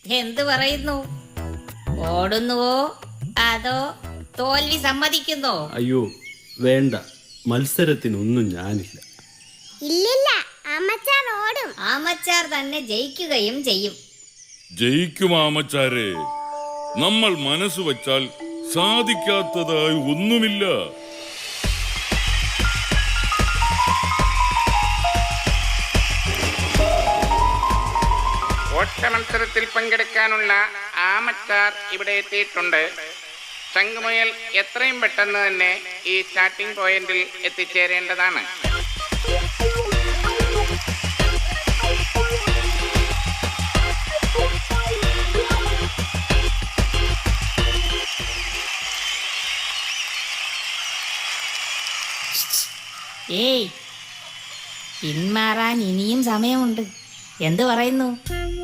എന്ത് പറയുന്നു? ഓടുന്നുവോ അതോ തോൽവി സമ്മതിക്കുന്നോ? അയ്യോ വേണ്ട, മത്സരത്തിനൊന്നും ഞാനില്ല. ഇല്ലില്ല, ആമച്ചാർ ഓടും. ആമച്ചാർ തന്നെ ജയിക്കുകയും ചെയ്യും. ജയിക്കും ആമച്ചാരെ. നമ്മൾ മനസ്സ് വച്ചാൽ സാധിക്കാത്തതായി ഒന്നുമില്ല. ഓട്ട മത്സരത്തിൽ പങ്കെടുക്കാനുള്ള ആമച്ചാർ ഇവിടെ എത്തിയിട്ടുണ്ട്. ശംഖുമുയൽ എത്രയും പെട്ടെന്ന് തന്നെ ഈ സ്റ്റാർട്ടിംഗ് പോയിന്റിൽ എത്തിച്ചേരേണ്ടതാണ്. ഏയ്, പിന്മാറാൻ ഇനിയും സമയമുണ്ട്. എന്ത് പറയുന്നു?